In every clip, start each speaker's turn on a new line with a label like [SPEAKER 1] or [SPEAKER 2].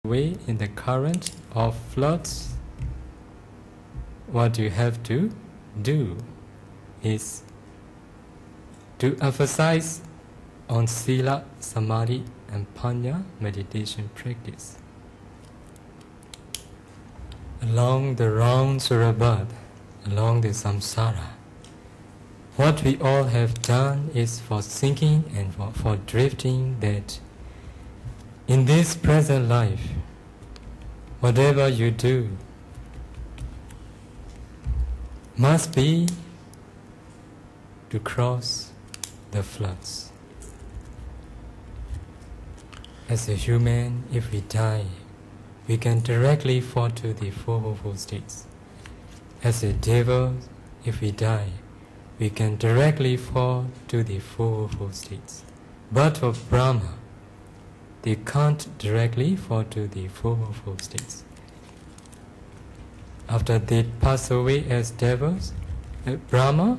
[SPEAKER 1] away in the current of floods, what you have to do is to emphasize on Sila, Samadhi and Panya meditation practice. Along the round Surabad, along the samsara, what we all have done is for sinking and for drifting, that in this present life, whatever you do must be to cross the floods. As a human, if we die, we can directly fall to the Four Woeful States. As a devil, if we die, we can directly fall to the Four Woeful States. But for Brahma, they can't directly fall to the Four Woeful States. After they pass away as devils, Brahma,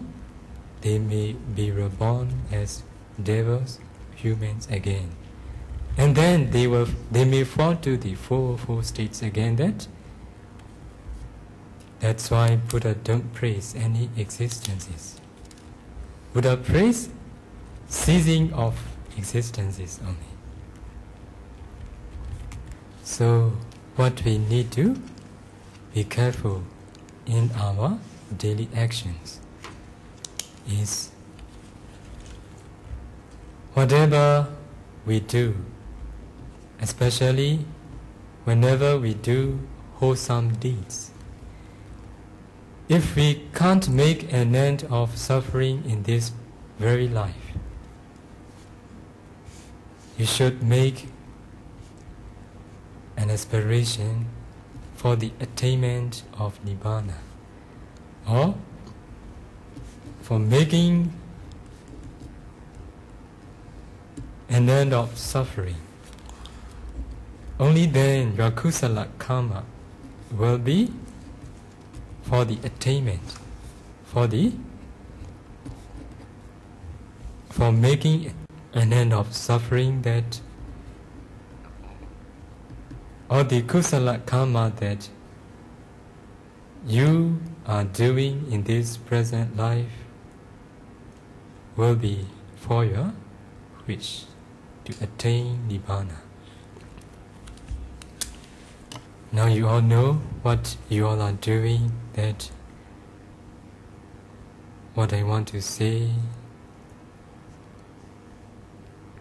[SPEAKER 1] they may be reborn as devils, humans again. And then they may fall to the Four Woeful States again. That's why Buddha don't praise any existences. Buddha praise ceasing of existences only. So what we need to be careful in our daily actions is whatever we do, especially whenever we do wholesome deeds, if we can't make an end of suffering in this very life, you should make an aspiration for the attainment of Nibbana, or for making an end of suffering. Only then your kusala karma will be for the attainment, for making an end of suffering, that or the kusala karma that you are doing in this present life will be for your wish to attain Nibbana. Now you all know what you all are doing, that what I want to say,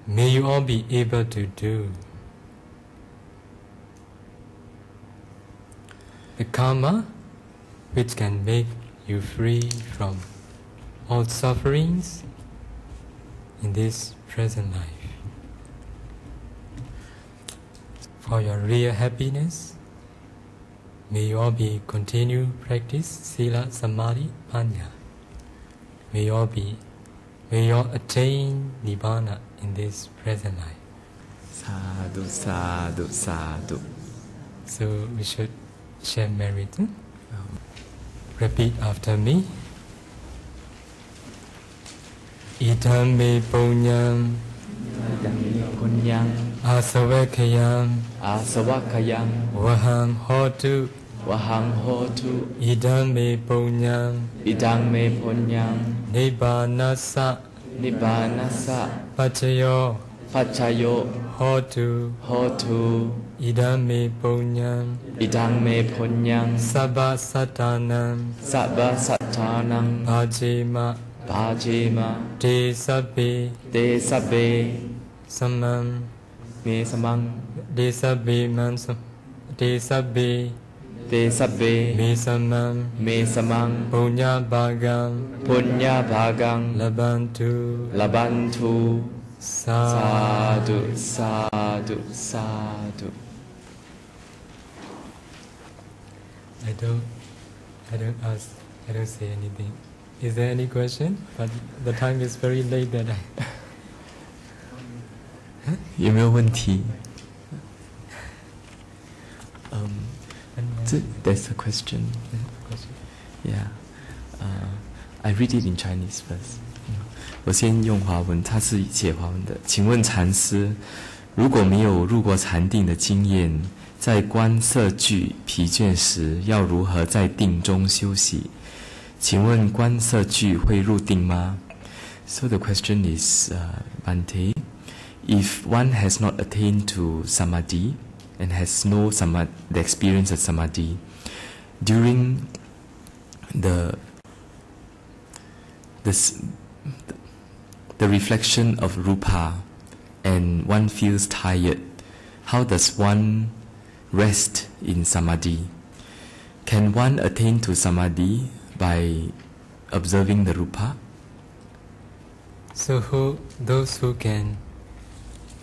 [SPEAKER 1] may you all be able to do. The karma which can make you free from all sufferings in this present life. For your real happiness, may you all continue practice Sila, Samadhi, Panya. May you all attain Nibbana in this present life.
[SPEAKER 2] Sadhu, sadhu, sadhu.
[SPEAKER 1] So we should share merit. Repeat after me. Idam me punyam, asavakayam, vahang hotu, idam me punyam, nibbanasa, pachayo, hotu, idam me punyam, sabba satanam, bhajima, te sabbe, samam,
[SPEAKER 2] me samang,
[SPEAKER 1] te sabbe mansam, te sabbe, me samam, punya bhagang, labantu, sadhu, sadhu, sadhu. I don't say anything. Is there any question? But the time is very late that I...
[SPEAKER 2] 有没有问题? There's a question. Yeah. I read it in Chinese first. 我先用华文，他是写华文的。请问禅师，如果没有入过禅定的经验，在观色句疲倦时，要如何在定中休息？请问观色句会入定吗？ So the question is, Bhante, if one has not attained to samadhi and has no the experience of samadhi, during the reflection of rupa and one feels tired, how does one rest in samadhi? Can one attain to samadhi by observing the rupa?
[SPEAKER 1] So those who can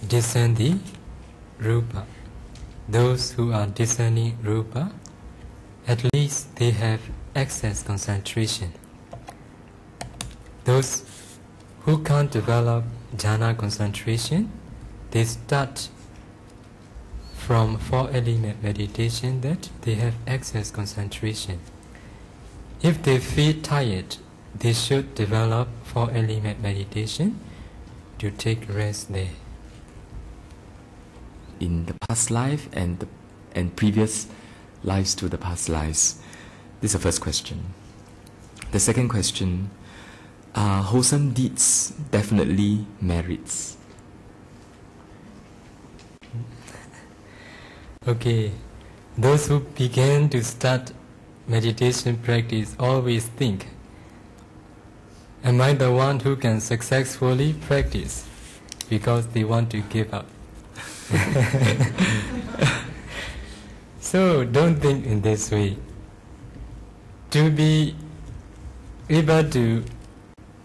[SPEAKER 1] discern the rupa, those who are discerning rupa, at least they have excess concentration. Those who can't develop jhana concentration, they start from 4-element meditation that they have excess concentration. If they feel tired, they should develop 4-element meditation to take rest there.
[SPEAKER 2] In the past life and previous lives to the past lives. This is the first question. The second question, are wholesome deeds definitely merits?
[SPEAKER 1] Okay, those who begin to start meditation practice always think, am I the one who can successfully practice? Because they want to give up. So don't think in this way. To be able to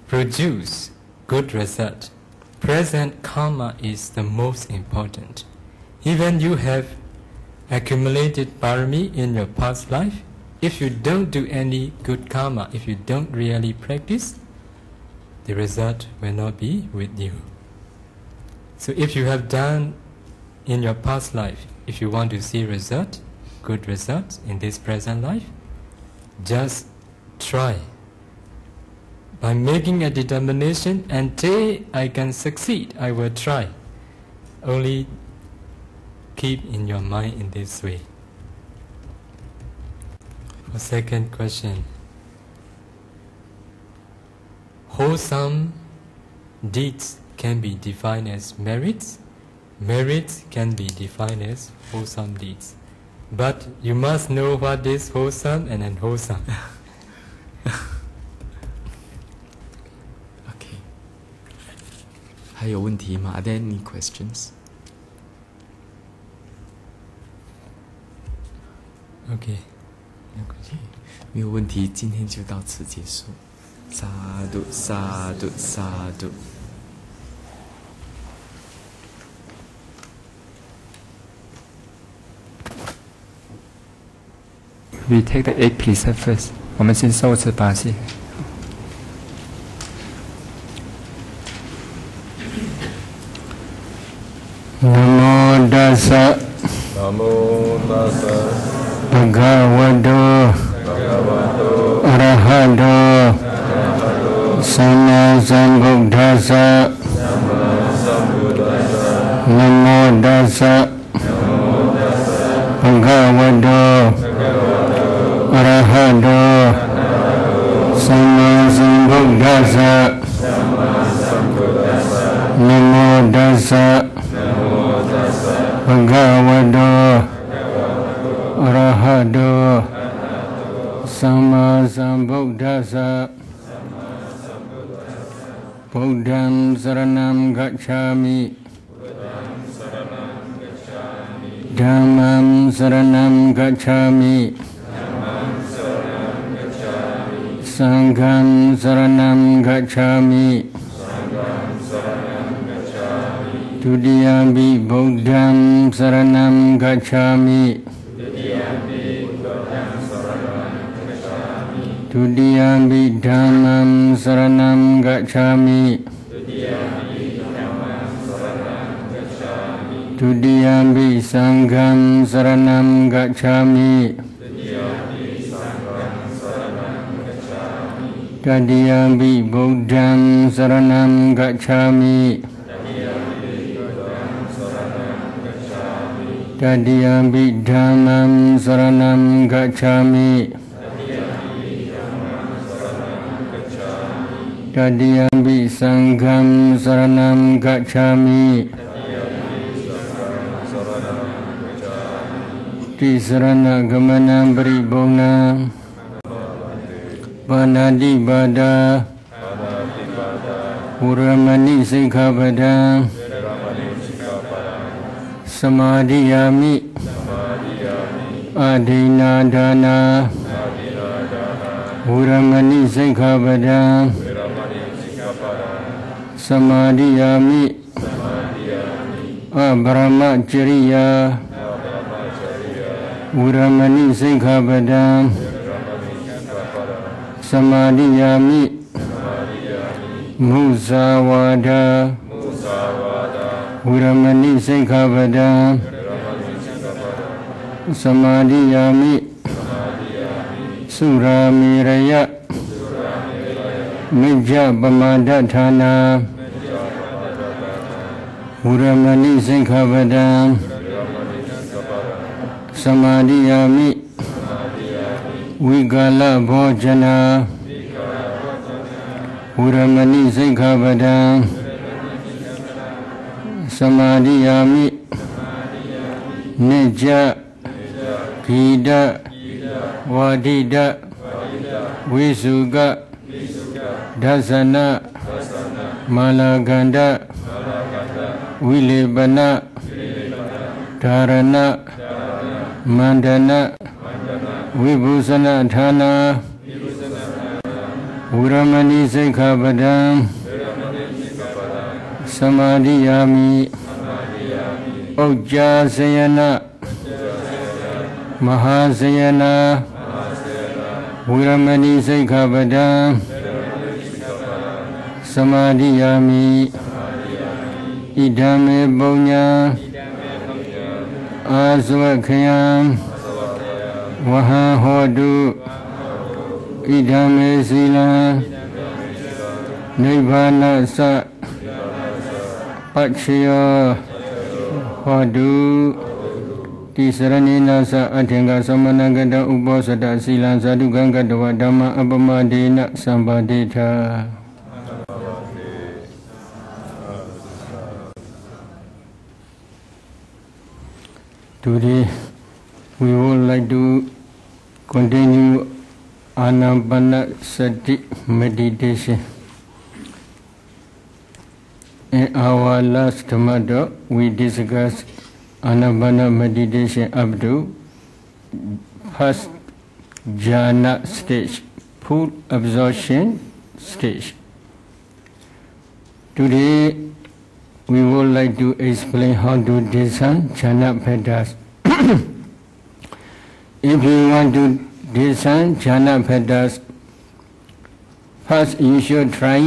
[SPEAKER 1] produce good result, present karma is the most important. Even you have accumulated parami in your past life, if you don't do any good karma, if you don't really practice, the result will not be with you. So if you have done in your past life, if you want to see result, good results in this present life, just try. By making a determination, until I can succeed, I will try. Only keep in your mind in this way. For second question, wholesome deeds can be defined as merits. Merits can be defined as wholesome deeds. But you must know what is wholesome and unwholesome.
[SPEAKER 2] Okay. 还有问题吗？ Are there any questions?
[SPEAKER 1] Okay.
[SPEAKER 2] 没有问题，今天就到此结束。萨埵萨埵萨埵。
[SPEAKER 3] We take the 8 precepts first. 我们先受持8戒。Namo tassa. Namo tassa. Bhagavato. Arahato. Sama Sambuddhassa. Namo tassa. Bhagavato. Arahato. Sama Sambuddhassa. Namo tassa. Bhagavato. Arahato. Sama Sambuddhassa. Buddham saranam gacchami. Dhammam saranam gacchami. Sangham saranam gacchami. Tudiyampi Buddham saranam gacchami. Tudiyampi Dhammam saranam gacchami. Tudiyampi Sangham saranam gacchami. Tadiyampi Buddham saranam gacchami.
[SPEAKER 4] Tadiyampi dhammam saranam gacchami. Tadiyampi sangham saranam gacchami. Tisarana gamanam paribhunam. Panati pada. Uramani sikkhapada. Samadhiyami. Adhina dana. Uramani sikkhapada. Samadhiyami. Abrahmacharya. Uramani sikkhapada. Samadhiyami. Musawada. Uramani sikkhapada. Samadhiyami. Suramiraya. Mijja pamadatthana. Uramani sikkhapada. Samadhiyami. Vigala bhojana. Uramani sikkhapada. Samadhiyami. Nijja Khida Vadida Visuga Dasana Malaganda Vilebana Dharana Mandana Vibhusana Dhana Uramani sikkhapada. Samadhiyami. Ujjasayana. Mahasayana. Uramani sikkhapada. Samadhiyami. Idame punya. Asvakhayam. Vaha hodu. Idame sila. Nibbana sa. Pachaya. Hodu. Tisaranina sa adhenga samanangada uposada silan sadugangadawa dhamma apamadena sambadeta. Today we would like to continue Anapanasati meditation. In our last matter, we discussed Anapana meditation up to first jhana stage, full absorption stage. Today, we would like to explain how to discern jhana bhedas. If you want to discern jhana bhedas, first you should try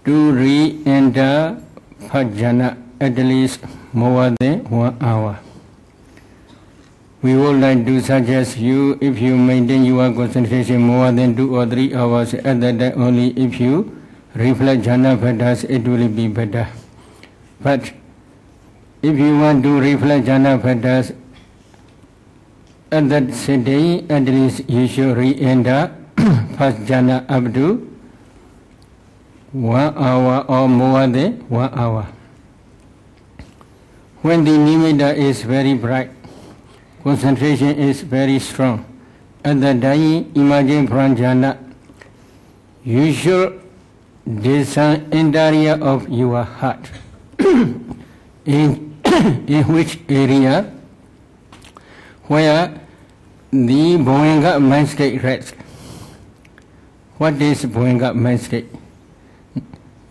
[SPEAKER 4] to re-enter first jhana at least more than 1 hour. We would like to suggest you, if you maintain your concentration more than 2 or 3 hours, at that time only if you reflect jhana bhedas, it will be better. But if you want to reflect jhana bhedas, at that sitting, at least you should re-enter first jhana up to 1 hour or more than 1 hour. When the nimitta is very bright, concentration is very strong, at that time emerging from jhana, you should discern interior of your heart. in which area where the Bhovenga mind state rests. What is Bhovenga mind state?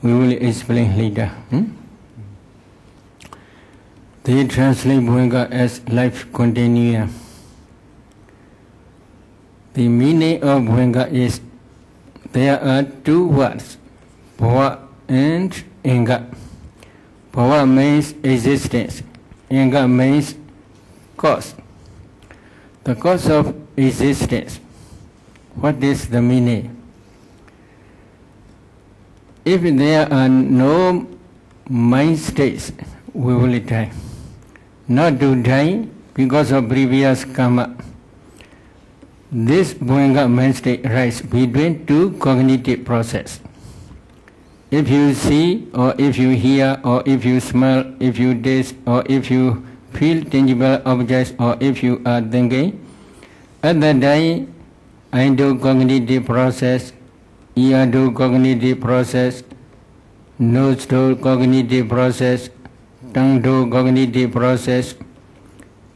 [SPEAKER 4] We will explain later. They translate Bhovenga as life continuum. The meaning of Bhovenga is there are 2 words, Bhava and Anga. Bhava means existence, Anga means cause. The cause of existence. What is the meaning? If there are no mind states, we will die. not to die because of previous karma. This Bhuanga mind state arises between two cognitive processes. If you see, or if you hear, or if you smell, if you taste, or if you feel tangible objects, or if you are thinking, at that time, I do cognitive process, ear do cognitive process, nose do cognitive process, tongue do cognitive process,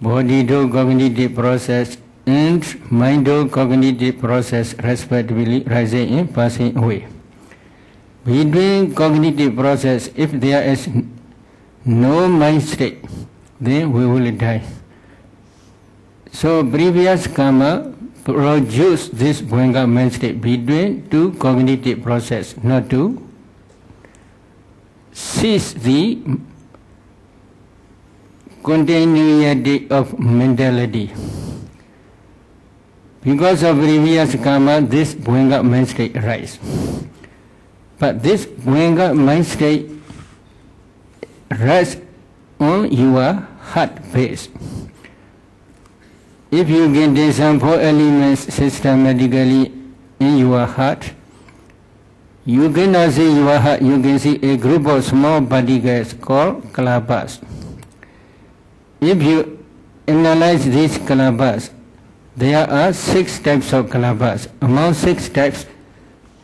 [SPEAKER 4] body do cognitive process, and mind do cognitive process respectively rising in passing away. Between cognitive process, if there is no mind state, then we will die. So previous karma produce this Bhuanga mind state between two cognitive process, not to cease the continuity of mentality. Because of previous karma, this Bhuanga mind state arises. But this Bhuanga mind state rests on your heart base. If you get some 4 elements systematically in your heart, you cannot see your heart, you can see a group of small particles called kalabas. If you analyze these kalabas, there are 6 types of kalabas. Among 6 types,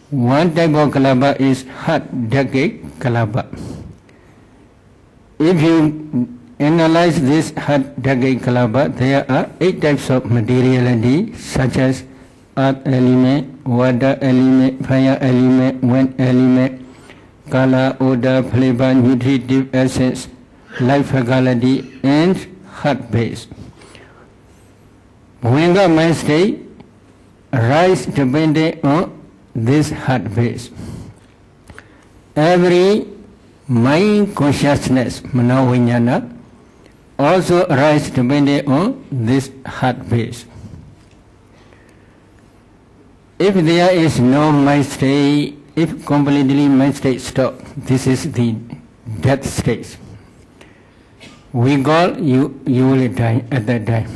[SPEAKER 4] one type of kalaba is heart decade kalaba. If you analyze this heart decade kalaba, there are 8 types of materiality such as earth element, water element, fire element, wind element, color, odor, flavor, nutritive essence, life faculty, and heart base. Bhuanga mind state rise depending on this heart base. Every mind consciousness, manovinyana, also rise depending on this heart base. If there is no mind state, if completely mind state stop, this is the death stage. We call you will die at that time.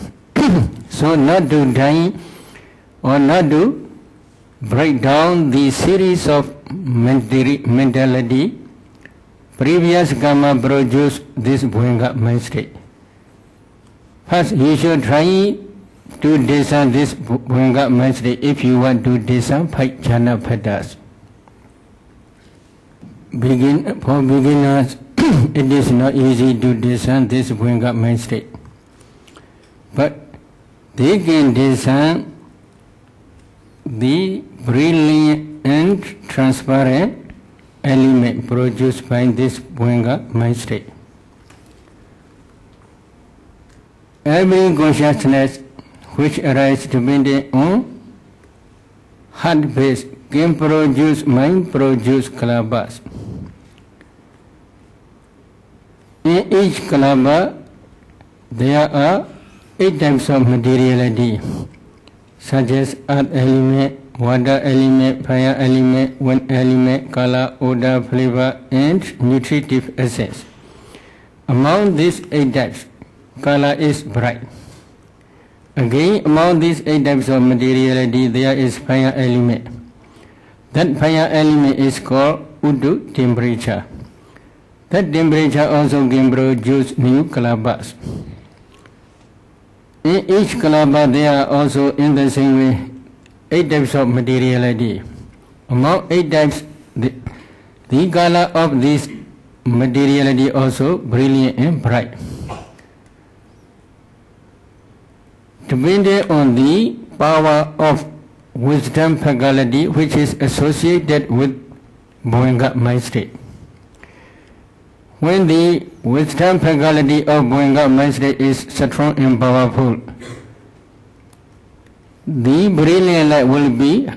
[SPEAKER 4] So not to die or not to break down the series of mentality, previous karma produce this Bhuanga mind state. First, you should try to discern this Bhuanga mind state if you want to discern 5 jhana bhadas. For beginners, it is not easy to discern this Bhuanga mind state. But they can discern the brilliant and transparent element produced by this Bhuanga mind state. Every consciousness which arises depending on heart base can produce mind produce kalabas. In each kalaba there are 8 types of materiality such as earth element, water element, fire element, wind element, color, odor, flavor, and nutritive essence. Among these 8 types, color is bright. Again, among these 8 types of materiality, there is fire element. That fire element is called Uddu temperature. That temperature also can produce new kalabas. In each kalaba there are also in the same way 8 types of materiality. Among 8 types, the color of this materiality also brilliant and bright. Depending on the power of wisdom faculty which is associated with Bhuanga mind state. When the wisdom faculty of Bhuanga mind state is strong and powerful, the brilliant light will be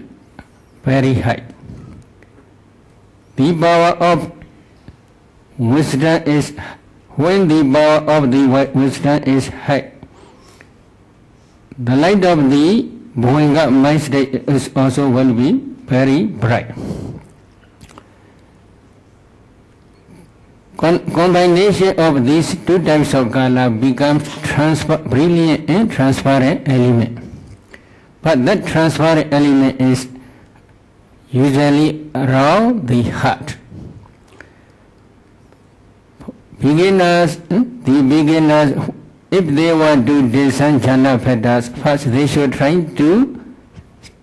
[SPEAKER 4] very high. The power of wisdom is, when the power of the wisdom is high, the light of the Bhuanga mind state is also will be very bright. Combination of these two types of color becomes brilliant and transparent element. But that transparent element is usually around the heart. Beginners, if they want to descend jhana fetters, first they should try to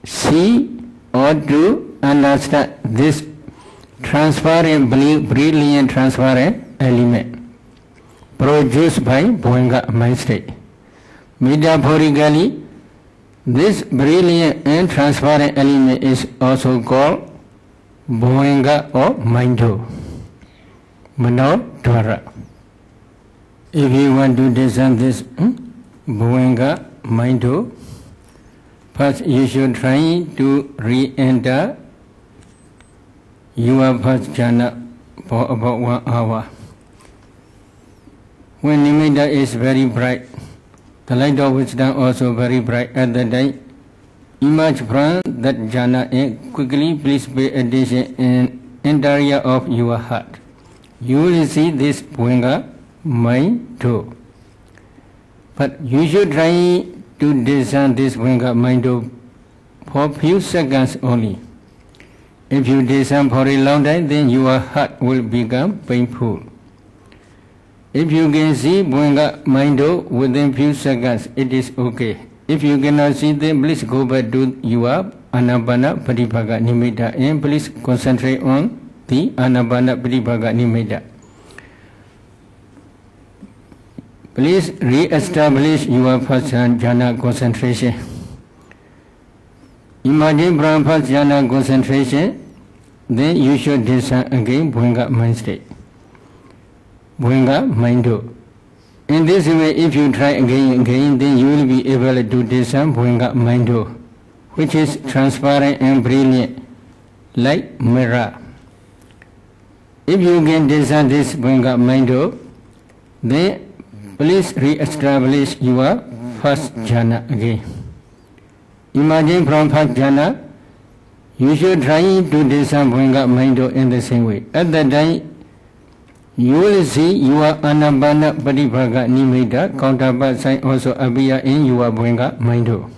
[SPEAKER 4] see or to understand this transparent, brilliant, transparent element produced by Bhoenga mind state. Metaphorically, this brilliant and transparent element is also called Bhoenga or Mindo, Manodwara. If you want to discern this Bhoenga, Mindo, first you should try to re-enter your first jhana for about 1 hour. When nimitta is very bright, the light of wisdom also very bright at the time, emerge from that jhana and quickly please pay attention in interior of your heart. You will see this Bhoenga mind too. But you should try to discern this Bhoenga mind too for few seconds only. If you discern for a long time, then your heart will become painful. If you can see Bhoenga Mindo within few seconds, it is okay. If you cannot see them, please go back to your Anapana Pratibhaga Nimitta and please concentrate on the Anapana Pratibhaga Nimitta. Please re-establish your first jhana concentration. Imagine from first jhana concentration, then you should discern again Bhoenga mind state. Bhoenga Mindo. In this way, if you try again, then you will be able to discern Bhoenga Mindo, which is transparent and brilliant, like mirror. If you can discern this Bhoenga Mindo, then please re-establish your first jhana again. Imagine from first jhana, you should try to discern Bhoenga Mindo in the same way. At that time, you will see your Anapana Pratibhaga Nimitta counterpart sign also appear in your Bhoenga Mindo.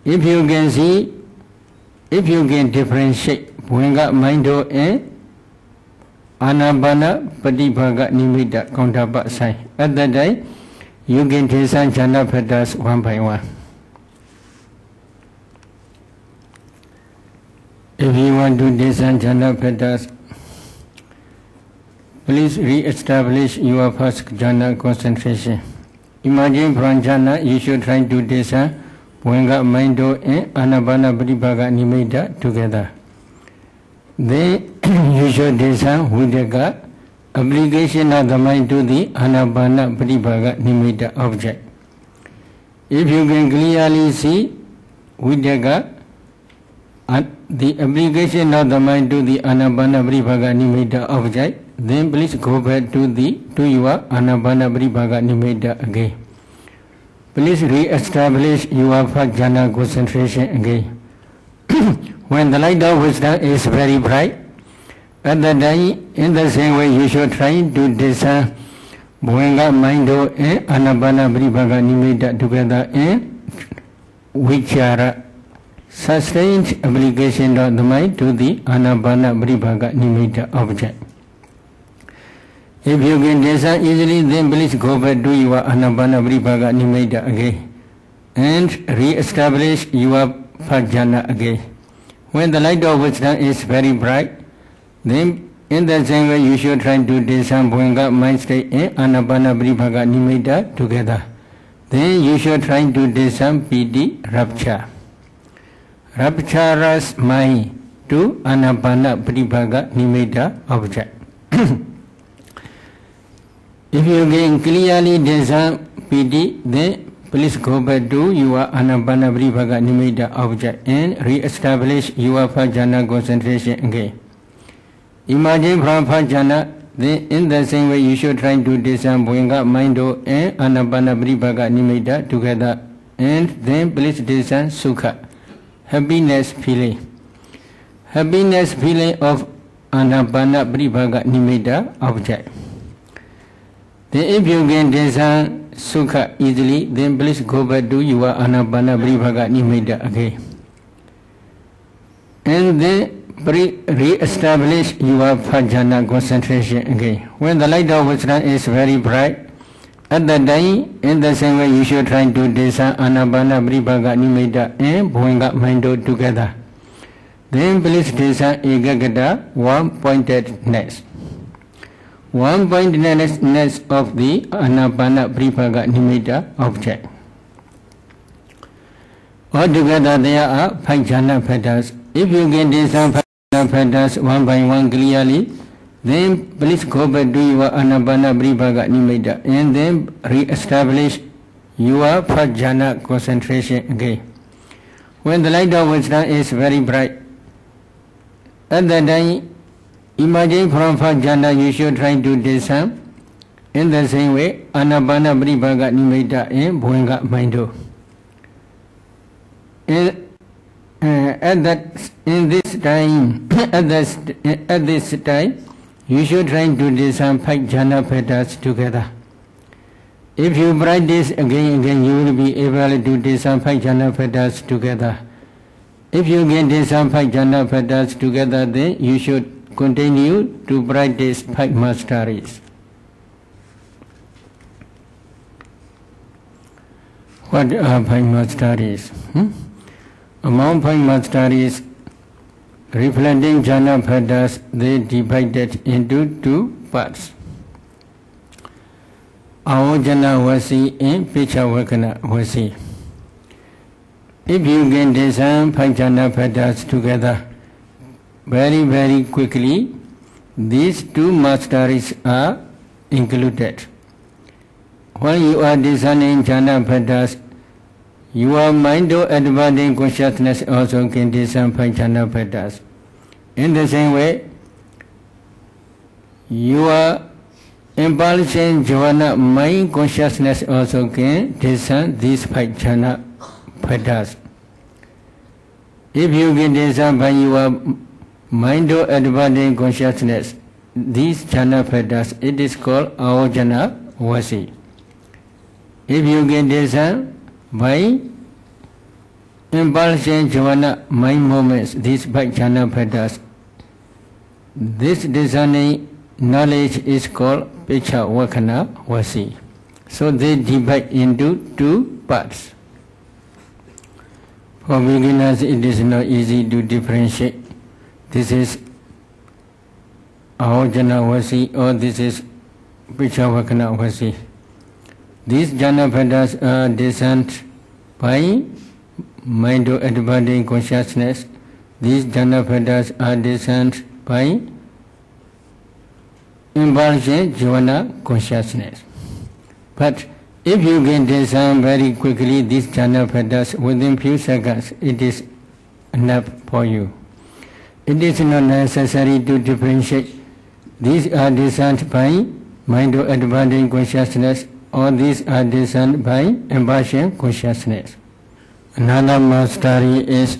[SPEAKER 4] If you can see, if you can differentiate Bhoenga Mindo and Anapana Pratibhaga Nimitta counterpart sign, at that time, you can discern jhana fetters one by one. If you want to discern jhana fetters, please re-establish your first jhana concentration. Imagine from jhana, you should try to discern Bhoenga Mindo and Anapana Pratibhaga Nimitta together. Then you should discern Vidaka, application of the mind to the Anapana Pratibhaga Nimitta object. If you can clearly see Vidaka, the application of the mind to the Anapana Pratibhaga Nimitta object, then please go back to your Anapana Pratibhaga Nimitta again. Please re-establish your first jhana concentration again. When the light of wisdom is very bright, at that time, in the same way, you should try to discern Bhoenga Mindo and Anapana Pratibhaga Nimitta together in Vichara, sustained application of the mind to the Anapana Pratibhaga Nimitta object. If you can discern easily, then please go back to your Anapana Pratibhaga Nimitta again and re-establish your first jhana again. When the light of wisdom is very bright, then in the same way you should try to discern Bhoenga mind state and Anapana Pratibhaga Nimitta together. Then you should try to discern Piti rapture. Rapturous mind to Anapana Pratibhaga Nimitta object. If you can clearly discern Piti, then please go back to your Anapana Pratibhaga Nimitta object and re-establish your first jhana concentration again. Imagine from first jhana, then in the same way you should try to discern Bhoenga Mindo and Anapana Pratibhaga Nimitta together, and then please discern Sukha, happiness feeling. Happiness feeling of Anapana Pribhaga Nimitta object. Then if you can discern Sukha easily, then please go back to your Anapana Pribhaga Nimitta again. And then re-establish your Phajana concentration again. When the light of Vajra is very bright, at that time, in the same way, you should try to discern Anapana Pribhaga Nimitta and Bhuanga Mando together. Then please discern Ekagata, one-pointedness. One-pointedness of the Anapana Pribhaga Nimitta object. Altogether, there are 5 jhana factors. If you can discern 5 jhana factors one by one clearly, then please go back to your Anapana Pribhaga Nimitta and then re-establish your first jhana concentration again. When the light of Vajra is very bright, at that time, imagine from first jhana you should try to discern in the same way Anapana Pribhaga Nimitta and Bhuanga Mando. At this time, you should try to discern 5 jhana factors together. If you practice again, you will be able to discern 5 jhana factors together. If you can discern 5 jhana factors together, then you should continue to practice 5 masteries. What are 5 masteries? Among 5 masteries, reflecting jhana factors, they divided into 2 parts. Ahojana Vasi and Pichavakana Vasi. If you can discern 5 jhana factors together very quickly, these 2 masteries are included. When you are discerning jhana factors, your mind or advancing consciousness also can discern 5 jhana factors. In the same way, your impulsion jhana mind consciousness also can discern these 5 jhana factors. If you can discern by your mind or advancing consciousness these jhana factors, it is called Ahojana Vasi. If you can discern by impulsion jhana mind movements these 5 jhana factors, this discerning knowledge is called Pichavakana Vasi. So they divide into 2 parts. For beginners, it is not easy to differentiate. This is Ahojana Vasi or this is Pichavakana Vasi. These jhana factors are discerned by mind or advancing consciousness. These jhana factors are discerned by impulsion jhana consciousness. But if you can discern very quickly these jhana factors within few seconds, it is enough for you. It is not necessary to differentiate. These are discerned by mind or advancing consciousness, or these are discerned by impulsion consciousness. Another mastery is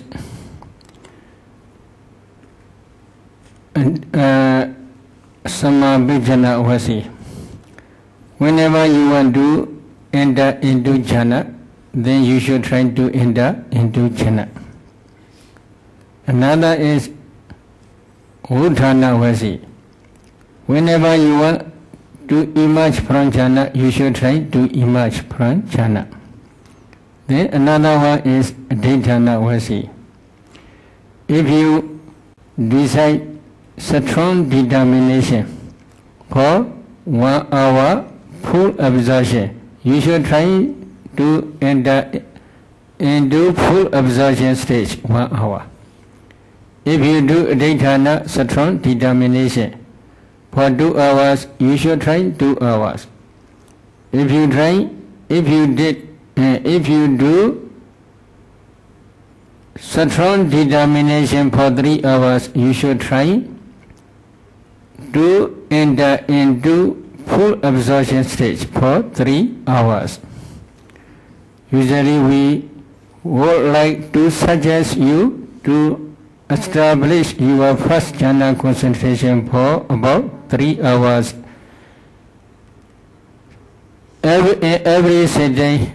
[SPEAKER 4] Samabhijana Vasi. Whenever you want to enter into jhana, then you should try to enter into jhana. Another is Udhana Vasi. Whenever you want to emerge from jhana, you should try to emerge from jhana. Then another one is Dhyana Vasi. If you decide strong determination for 1 hour full absorption, you should try to enter into full absorption stage 1 hour. If you do Dhyana strong determination for 2 hours, you should try 2 hours. If you do strong determination for 3 hours, you should try to enter into full absorption stage for 3 hours. Usually we would like to suggest you to establish your first jhana concentration for about 3 hours every sitting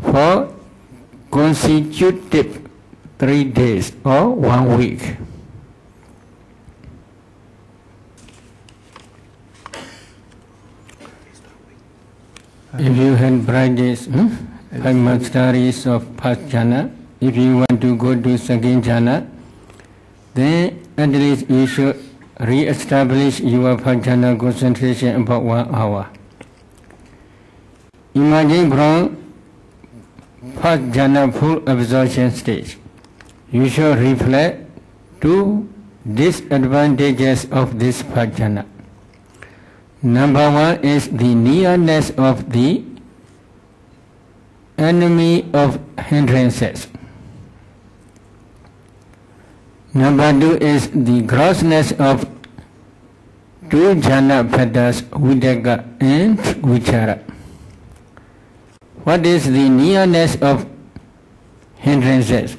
[SPEAKER 4] for consecutive 3 days or 1 week. If you had practiced 5 masteries of first jhana, if you want to go to second jhana, then at least you should re-establish your first jhana concentration about 1 hour. Imagine from first jhana full absorption stage, you should reflect 2 disadvantages of this first jhana. Number 1 is the nearness of the enemy of hindrances. Number 2 is the grossness of 2 jhana phatas, Vidaka and Vichara. What is the nearness of hindrances?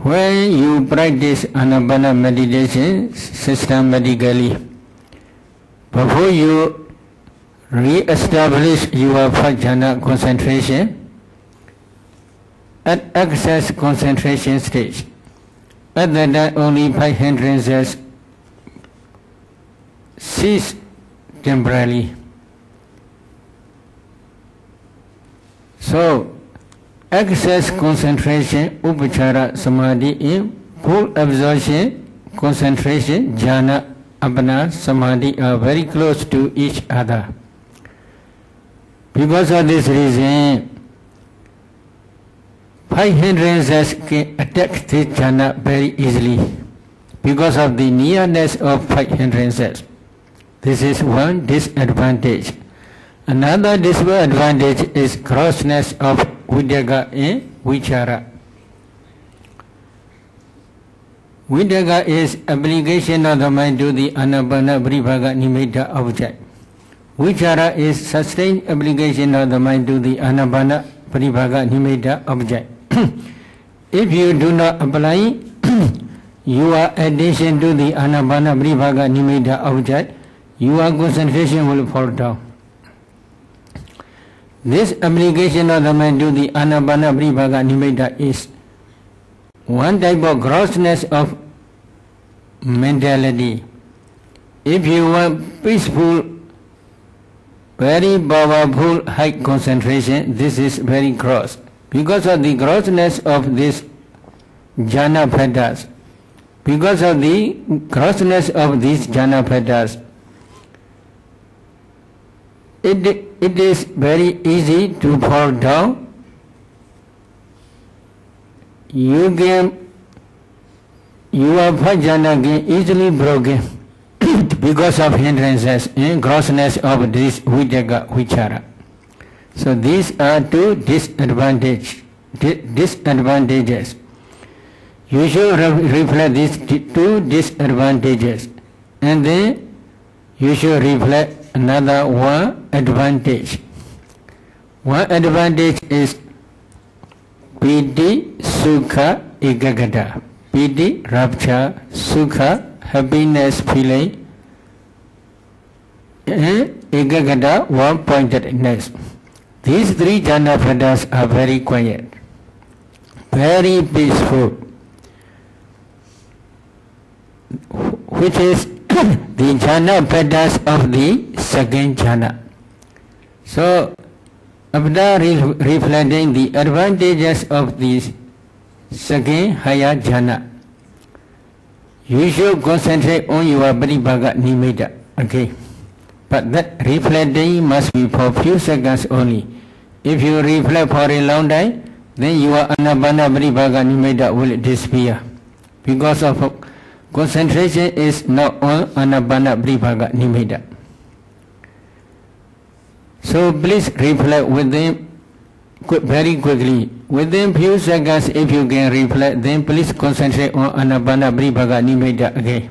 [SPEAKER 4] When you practice Anapana meditation systematically, before you re-establish your first jhana concentration, at excess concentration stage, at that time only 5 hindrances cease temporarily. So, excess concentration, upachara samadhi, in full absorption, concentration, jhana, apana, samadhi are very close to each other. Because of this reason, 5 hindrances can attack this jhana very easily because of the nearness of 5 hindrances. This is one disadvantage. Another disadvantage is grossness of Vidaka and Vichara. Vidaka is application of the mind to the Anapana Paribhaga Nimitta object. Vichara is sustained application of the mind to the Anapana Paribhaga Nimitta object. If you do not apply your attention to the Anapana Paribhaga Nimitta object, your concentration will fall down. This application of the mind to the Anapana Paribhaga Nimitta is one type of grossness of mentality. If you want peaceful, very powerful high concentration, this is very gross. Because of the grossness of this jhana phatas, because of the grossness of these jhana phatas, it is very easy to fall down. Your first jhana can easily broken because of hindrances and grossness of this Vidaka Vichara. So these are 2 disadvantages. You should reflect these 2 disadvantages, and then you should reflect another 1 advantage. One advantage is Piti, Sukha, Ekagata. Piti, rapture, Sukha, happiness, feeling, and Ekagata, one-pointedness. These 3 jhana phatas are very quiet, very peaceful, which is the jhana phatas of the second jhana. So, after reflecting the advantages of this second higher jhana, you should concentrate on your Paribhaga Nimitta. Okay. But that reflecting must be for few seconds only. If you reflect for a long time, then your Anapana Paribhaga Nimitta will disappear. Because of concentration is not on Anapana Paribhaga Nimitta. So please reflect within very quickly. Within few seconds, if you can reflect, then please concentrate on Anapana Paribhaga Nimitta again,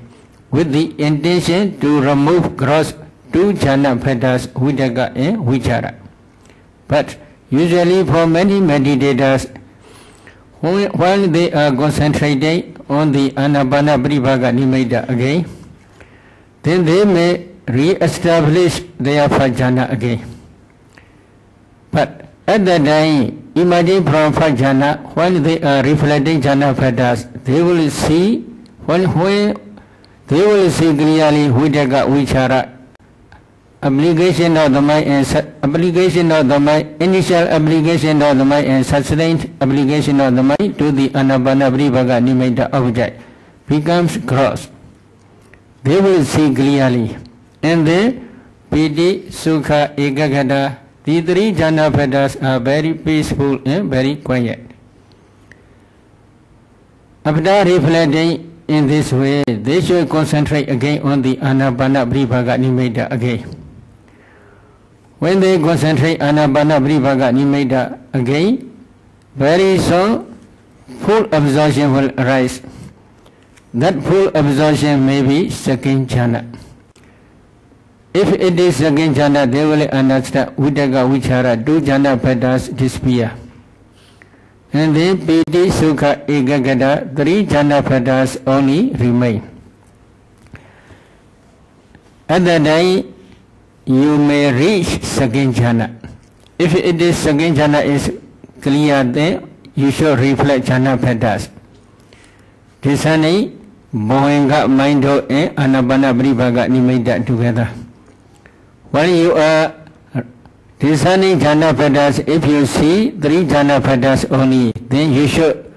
[SPEAKER 4] with the intention to remove gross 2 jhana phatas, Vidaka and Vichara. But usually for many meditators, While they are concentrating on the Anapana Paribhaga Nimitta again, then they may re-establish their Fajjhana again. But at that time, emerging from Fajjhana, while they are reflecting Jhana Bhattas, they will see when they will see clearly Vidaka Vichara, obligation of the mind and obligation of the mind, initial obligation of the mind and sustained obligation of the mind to the Anapana Paribhaga Nimitta object becomes gross. They will see clearly, and then Piti, Sukha, Ekagata, the three Jhana Bhattas are very peaceful and very quiet. After reflecting in this way, they should concentrate again on the Anapana Paribhaga Nimitta again. When they concentrate Anapana Paribhaga Nimitta again, very soon full absorption will arise. That full absorption may be second jhana. If it is second jhana, they will understand Vidaka Vichara, two Jhana Bhattas disappear. And then Piti, Sukha, Ekagata, three Jhana Bhattas only remain. At that time, you may reach second jhana. If it is second jhana is clear, then you should reflect Jhana Bhattas. Disani, Bohenga, Mindo, and Anapana Paribhaga Nimitta together. When you are discerning Jhana Bhattas, if you see three Jhana Bhattas only, then you should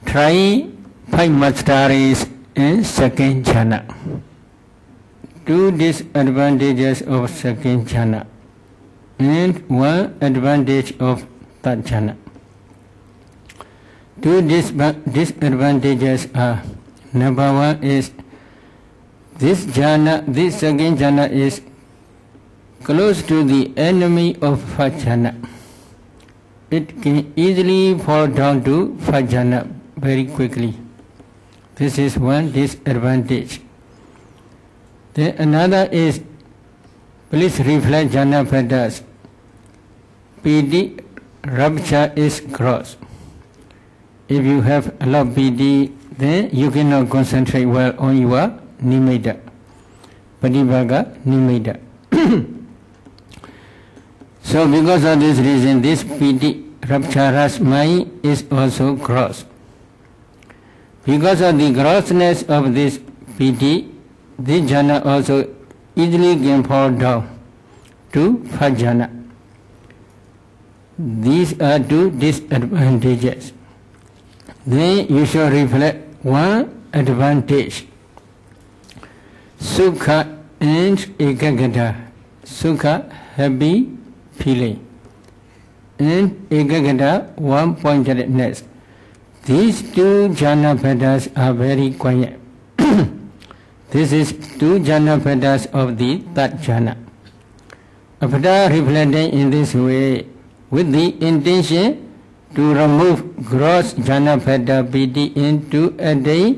[SPEAKER 4] try 5 masteries in second jhana. Two disadvantages of second jhana and one advantage of third jhana. Two disadvantages are: number one is this second jhana is close to the enemy of first jhana. It can easily fall down to first jhana very quickly. This is one disadvantage. Then another is, please reflect Jhana Bhattas. Piti rupture is gross. If you have a lot of Piti, then you cannot concentrate well on your Nimitta, Paribhaga Nimitta. So because of this reason, this Piti Rapcharas mind is also gross. Because of the grossness of this Piti, this jhana also easily can fall down to first jhana. These are two disadvantages. Then you should reflect one advantage. Sukha and Ekagata. Sukha, happy feeling, and Ekagata, one-pointedness. These two Jhana Bhattas are very quiet. This is two Jhana Bhattas of the third jhana. After reflecting in this way, with the intention to remove gross Jhana Bhatta Piti into a day,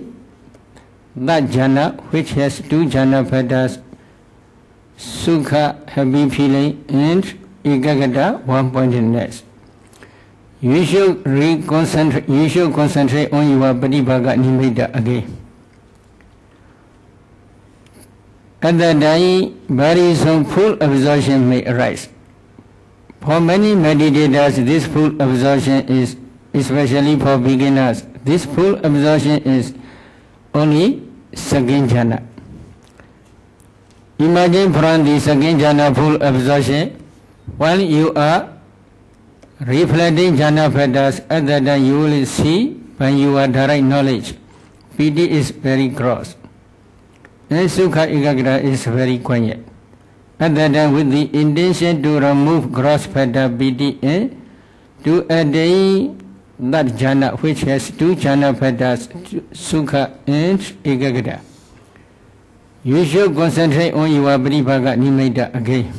[SPEAKER 4] that jhana which has two Jhana Bhattas, Sukha, happy feeling, and Ekagata, one-pointedness. You should concentrate on your Paribhaga Nimitta again. At that time, very soon full absorption may arise. For many meditators, this full absorption is, especially for beginners, this full absorption is only second jhana. Imagine from the second jhana full absorption, while you are reflecting Jhana Bhattas, at that time you will see by your direct knowledge, Piti is very gross, and Sukha Ekagata is very quiet. At that time, with the intention to remove gross Bhatta Piti and to attain that jhana which has two Jhana Bhattas, Sukha and Ekagata, you should concentrate on your Paribhaga Nimitta again.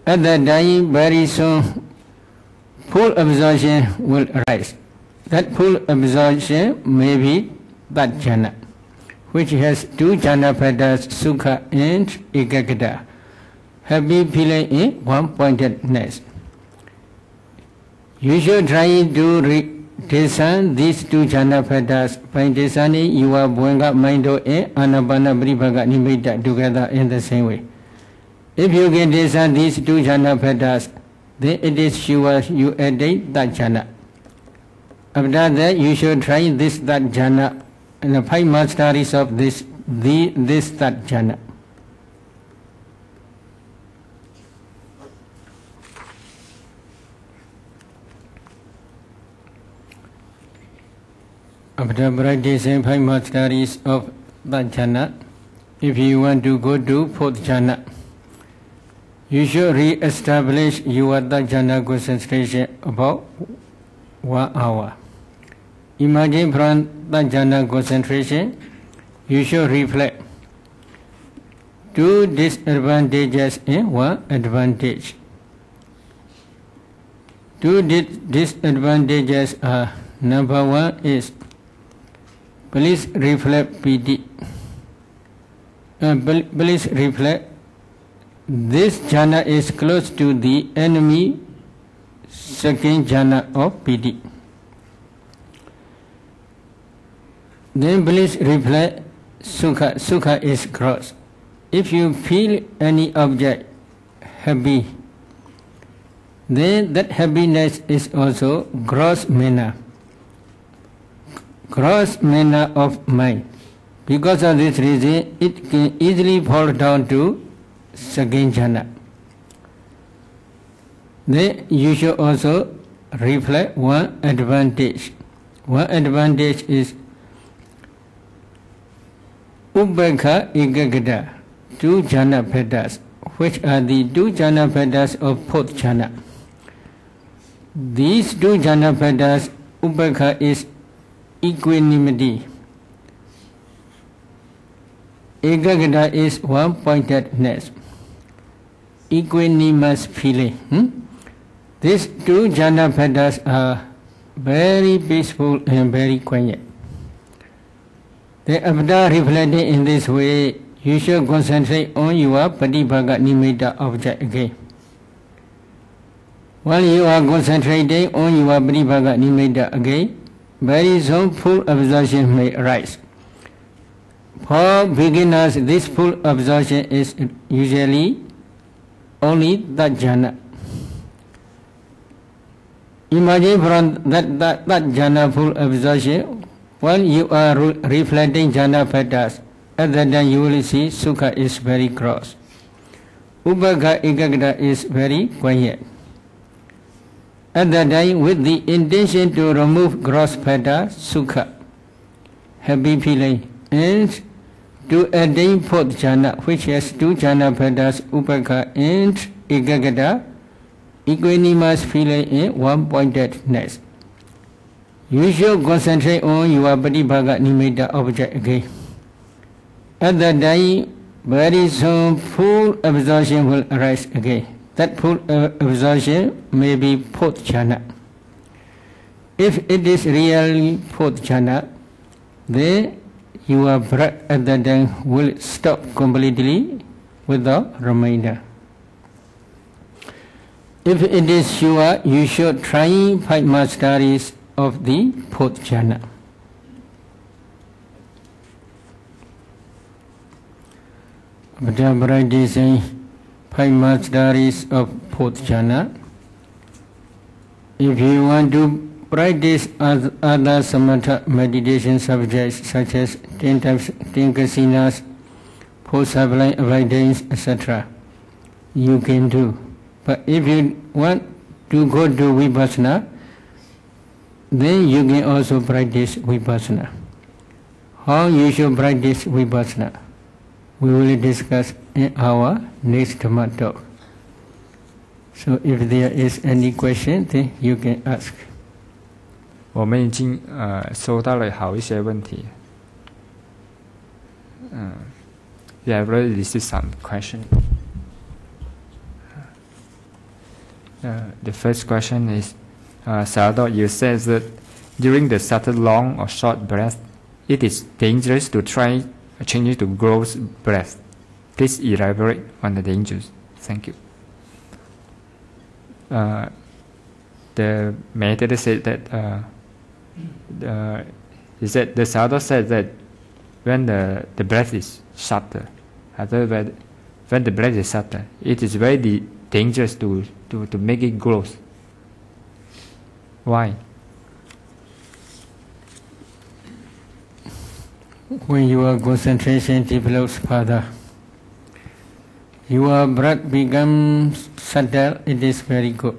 [SPEAKER 4] At that time, very soon, full absorption will arise. That full absorption may be that jhana, which has two Jhana Bhattas, Sukha and Ekagata, happy feeling in one-pointedness. You should try to desan these two jhana bhadas by desani you are buenga mind and anapana paribhaga nimitta together in the same way. If you can desan these two jhana bhadas, then it is sure you attain that jhana. After that you should try this that jhana and the 5 masteries of this that jhana. After practicing 5 masteries of that jhana, if you want to go to 4th jhana, you should re-establish your that jhana concentration about 1 hour. Imagine from that jhana concentration, you should reflect 2 disadvantages and 1 advantage. 2 disadvantages are: number 1 is please reflect piti. Please reflect this jhana is close to the enemy second jhana of piti. Then please reflect sukha. Sukha is gross. If you feel any object happy, then that happiness is also gross manner. Gross manner of mind. Because of this reason, it can easily fall down to second jhana. Then you should also reflect 1 advantage. 1 advantage is Ubbekha Ekagata, 2 jhana bhadas, which are the 2 jhana bhadas of 4th jhana. These 2 jhana bhadas, Ubbekha is equanimity. Ekagata is one-pointedness, equanimous feeling. These 2 jhana bhadas are very peaceful and very quiet. Then after reflecting in this way, you should concentrate on your Patibhaga Nimitta object again. While you are concentrating on your Patibhaga Nimitta again, very soon full absorption may arise. For beginners, this full absorption is usually only that jhana. Imagine from that jhana full absorption, when you are reflecting jhana bhadas, at that time you will see sukha is very gross. Ubbekha Ekagata is very quiet. At that time, with the intention to remove gross bhada, sukha, happy feeling, and to attain 4th jhana, which has 2 jhana bhadas, Ubbekha and Ekagata, equanimous feeling and one-pointedness. You should concentrate on your Patibhaga Nimitta object again. At that time, very soon full absorption will arise again. That full absorption may be 4th jhana. If it is really 4th jhana, then your breath at that time will stop completely without remainder. If it is sure, you should try 5 masteries of the 4th jhana. After practicing 5 masteries of 4th jhana, if you want to practice other samatha meditation subjects such as 10 kasinas, 4 sublime avoidance, etc., you can do. But if you want to go to vipassana, then you can also practice vipassana. How you should practice vipassana, we will discuss in our next Dhamma talk. So if there is any question, then you can ask.
[SPEAKER 3] 我们已经收到了好一些问题。We have already received some questions. The first question is, Sayadaw, you said that during the subtle long or short breath, it is dangerous to try changing to gross breath. Please elaborate on the dangers. Thank you. The meditator said that he said the Sayadaw said that when the breath is shorter, when the breath is shorter, it is very dangerous to make it grow. Why?
[SPEAKER 4] When your concentration develops further, your breath becomes subtle, it is very good.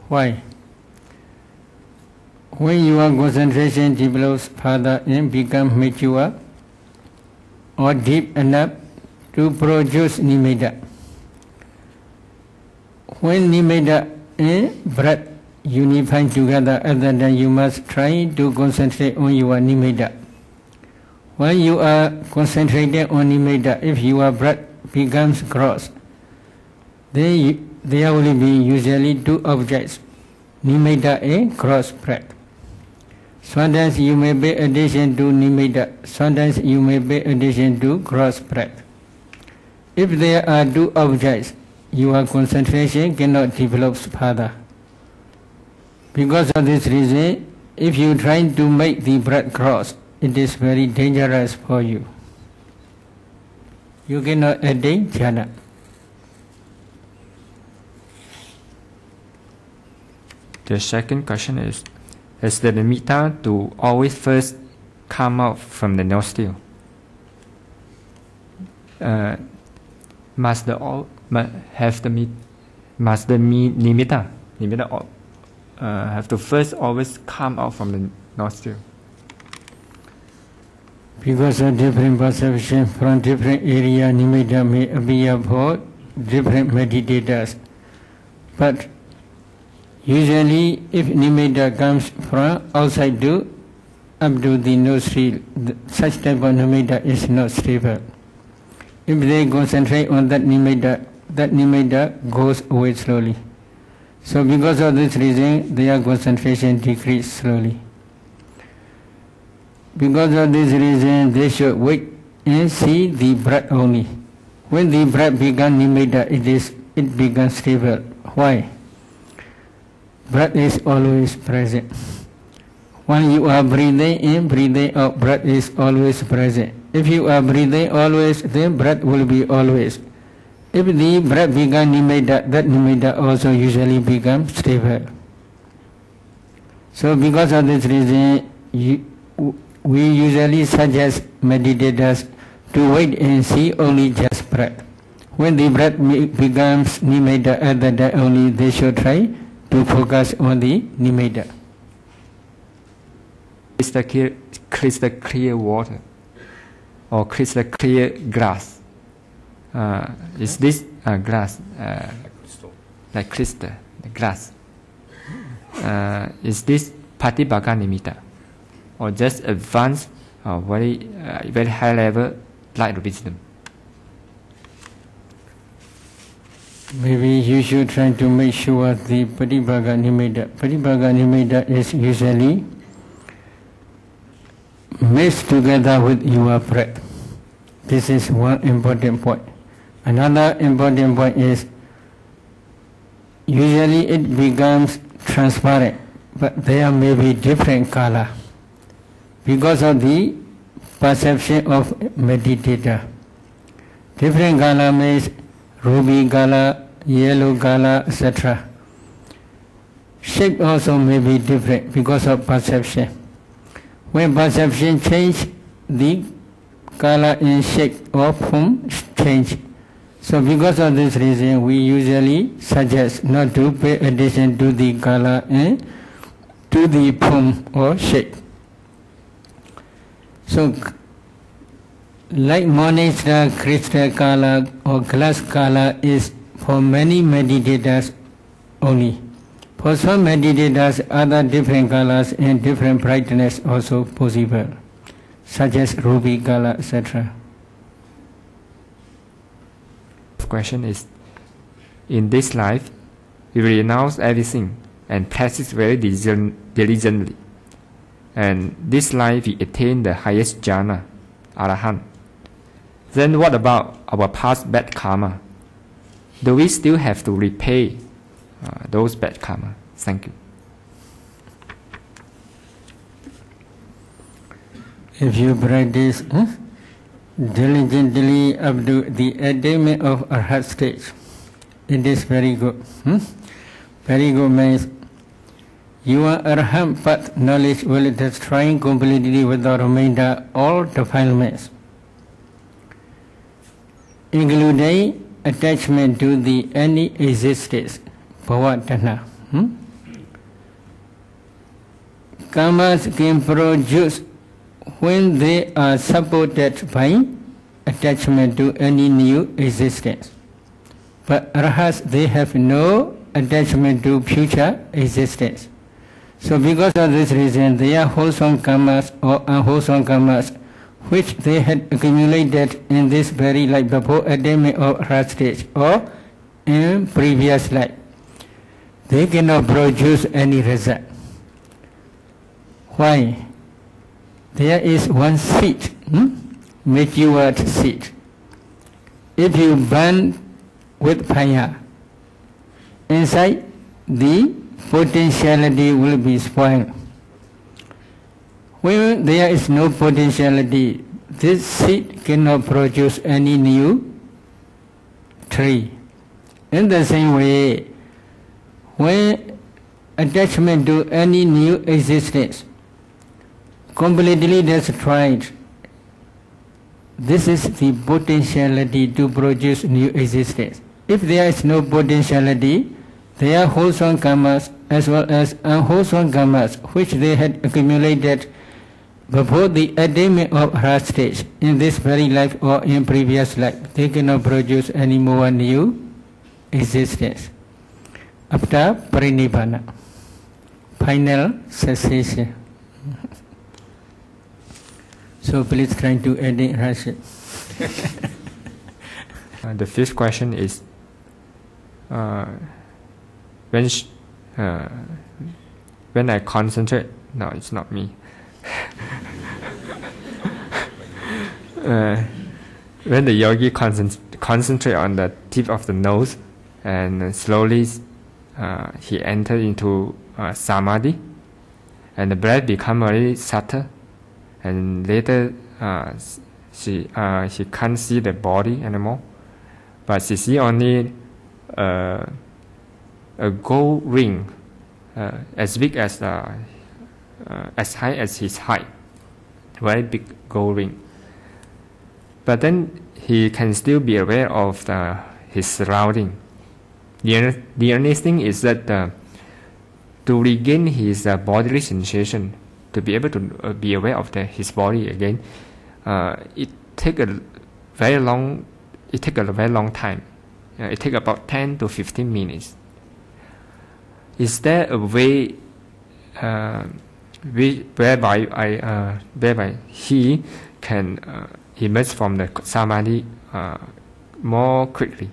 [SPEAKER 4] Why? When your concentration develops further and becomes mature or deep enough to produce nimitta. When nimitta and breath unify together, at that time you must try to concentrate on your nimitta. When you are concentrating on nimitta, if your breath becomes cross, then there will be usually two objects, nimitta and cross breath. Sometimes you may pay attention to nimitta, sometimes you may pay attention to cross breath. If there are two objects, your concentration cannot develop further. Because of this reason, if you try to make the breath cross, it is very dangerous for you. You cannot attain jhana.
[SPEAKER 3] The second question is the nimitta to always first come out from the nostril? Must the nimitta have to first always come out from the nostril?
[SPEAKER 4] Because of different perception from different area, nimitta may appear for different meditators. But usually, if nimitta comes from outside up to the nostril, such type of nimitta is not stable. If they concentrate on that nimitta goes away slowly. So because of this reason, their concentration decreases slowly. Because of this reason, they should wait and see the breath only. When the breath becomes nimitta, it becomes stable. Why? Breath is always present. When you are breathing in, breathing out, breath is always present. If you are breathing always, then breath will be always. If the breath becomes nimitta, that nimitta also usually becomes stable. So because of this reason, we usually suggest meditators to wait and see only just breath. When the breath becomes nimitta, at that time only they should try to focus on the nimitta.
[SPEAKER 3] Crystal clear water or crystal clear glass. Is this glass like crystal, the glass? Is this Patibhaka nimitta or just advanced or very high level light wisdom?
[SPEAKER 4] Maybe you should try to make sure the Patibhaka nimitta. Patibhaka nimitta is usually mixed together with your breath. This is one important point. Another important point is usually it becomes transparent, but there may be different color because of the perception of meditator. Different color means ruby color, yellow color, etc. Shape also may be different because of perception. When perception change, the color and shape or form change. So because of this reason, we usually suggest not to pay attention to the color and to the form or shape. So like morning star crystal color or glass color is for many meditators only. For some meditators, other different colors and different brightness also possible, such as ruby color, etc.
[SPEAKER 3] Question is, in this life, we renounce everything and practice very diligently. And this life we attain the highest jhana, Arahant. Then what about our past bad karma? Do we still have to repay those bad karma? Thank you.
[SPEAKER 4] If you practice diligently up to the attainment of arhat stage, it is very good. Very good means your arhat path knowledge will destroy completely without remainder all defilements, including attachment to the any existence, bhava tanha. Karmas can produce when they are supported by attachment to any new existence. But arhats, they have no attachment to future existence. So because of this reason, they are wholesome karmas or unwholesome karmas which they had accumulated in this very life before attainment of arhat stage or in previous life. They cannot produce any result. Why? There is one seed, matured seed. If you burn with fire, inside the potentiality will be spoiled. When there is no potentiality, this seed cannot produce any new tree. In the same way, when attachment to any new existence completely destroyed, this is the potentiality to produce new existence. If there is no potentiality, there are wholesome karmas as well as unwholesome karmas which they had accumulated before the attainment of arhat stage in this very life or in previous life. They cannot produce any more new existence. After parinibbana, final cessation. So please try to edit Rashid.
[SPEAKER 3] The fifth question is when I concentrate. No, it's not me. When the yogi concentrate on the tip of the nose and slowly he entered into samadhi, and the breath become very subtle, and later she can't see the body anymore, but she see only a gold ring as big as high as his height, very big gold ring. But then he can still be aware of his surrounding. The only thing is that to regain his bodily sensation, to be able to be aware of his body again, it take a very long time. It take about 10 to 15 minutes. Is there a way whereby he can emerge from the samadhi more quickly?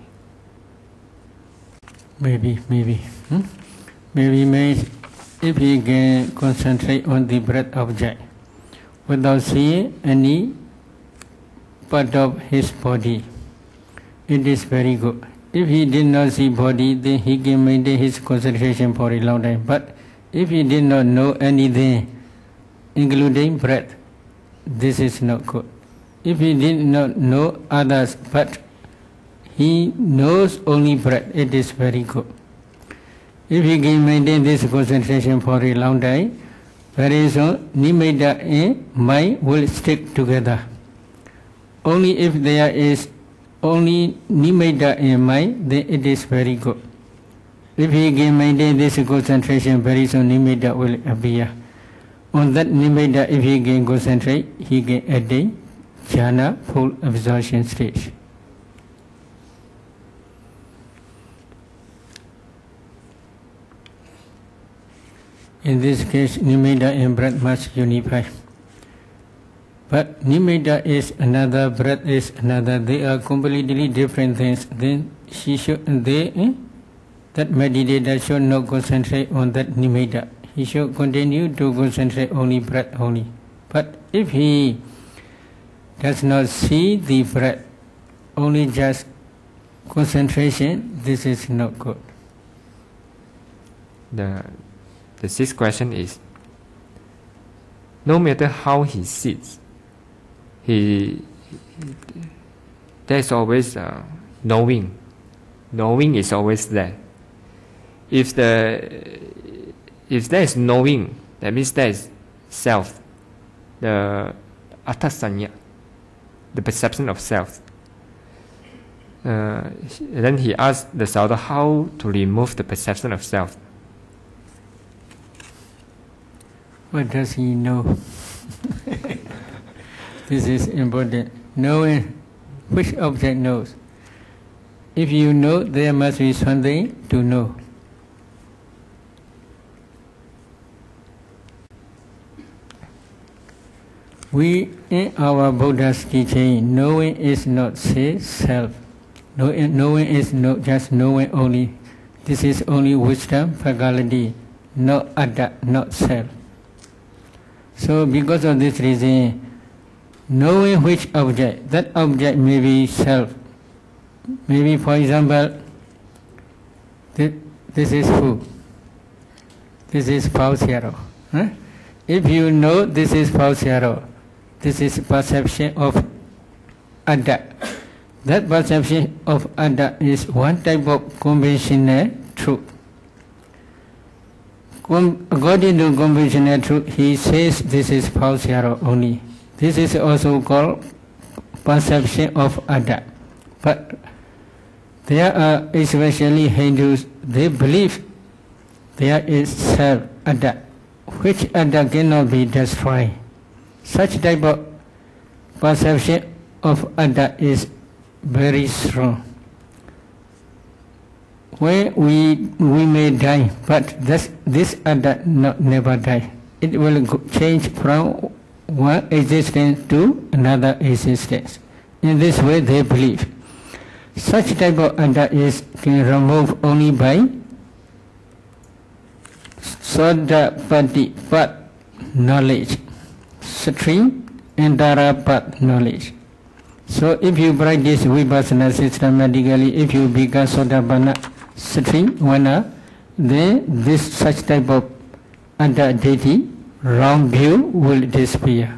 [SPEAKER 4] Maybe. Maybe if he can concentrate on the breath object without seeing any part of his body, it is very good. If he did not see body, then he can maintain his concentration for a long time. But if he did not know anything, including breath, this is not good. If he did not know others, but he knows only breath, it is very good. If he can maintain this concentration for a long time, very soon nimitta and mind will stick together. Only if there is only nimitta and mind, then it is very good. If he can maintain this concentration, very soon nimitta will appear. On that nimitta, if he can concentrate, he can attain jhana, full absorption stage. In this case, nimitta and breath must unify. But nimitta is another, breath is another. They are completely different things. Then that meditator should not concentrate on that nimitta. He should continue to concentrate only breath only. But if he does not see the breath, only just concentration, this is not good.
[SPEAKER 3] The sixth question is, no matter how he sits, there's always knowing. Knowing is always there. If there is knowing, that means there is self, the atasanya, the perception of self. Then he asked the Sayadaw how to remove the perception of self.
[SPEAKER 4] What does he know? This is important. Knowing which object knows. If you know, there must be something to know. We, in our Buddha's teaching, knowing is not say self. Knowing is not just knowing only. This is only wisdom, faculty, not atta, not self. So because of this reason, knowing which object, that object may be self. Maybe, for example, this is who? This is Pausero. Huh? If you know this is Pausero, this is perception of atta. That perception of atta is one type of conventional truth. According to conventional truth, he says this is Pausero only. This is also called perception of atta. But there are especially Hindus, they believe there is self, atta, which atta cannot be destroyed. Such type of perception of atta is very strong. When we may die, but this atta never die. It will change from one existence to another existence. In this way they believe. Such type of atta can remove only by Sodapati path knowledge, stream and Dhara path knowledge. So if you practice Vipassana systematically, if you become Sodapana stream, then this such type of atta deity, wrong view will disappear.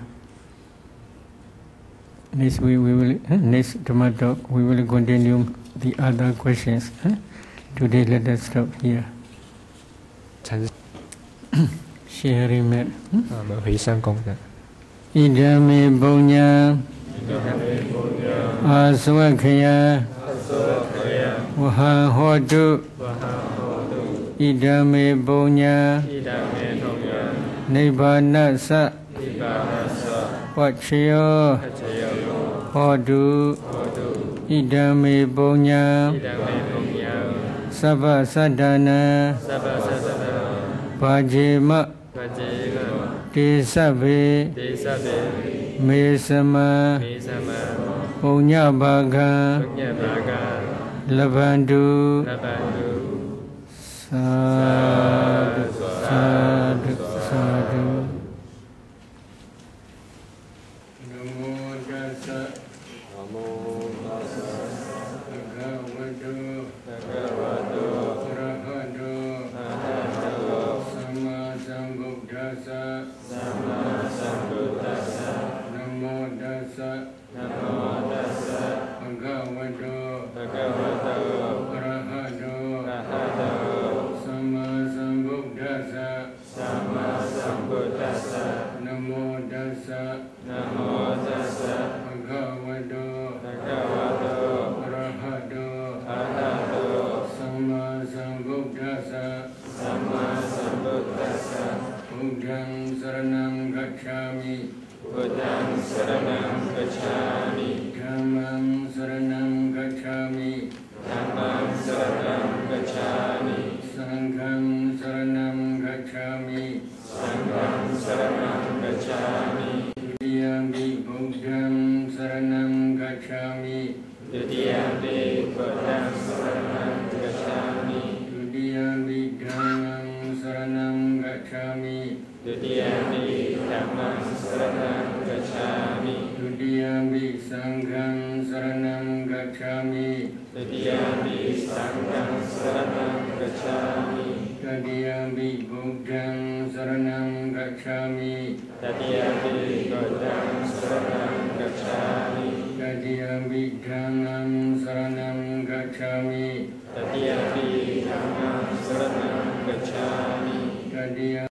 [SPEAKER 4] Next next tomorrow talk we will continue the other questions. Today let us stop here. Sharing it. Idame Bonya Aswakaya Waha Hodu Idame Bonya Nibbana Sa Pachayo Hodu Idame Bonya Sabha Sadhana Pajima Tisabe Mesama Bonya Bhaga Labandu Sadhu Sadhu Sadhu.
[SPEAKER 5] Tadiyampi Buddham Saranam Gacchami gacchami.
[SPEAKER 4] Tadiyampi dhammam saranam gacchami.
[SPEAKER 5] Tadiyampi dhammam saranam gacchami.
[SPEAKER 4] Tadiyampi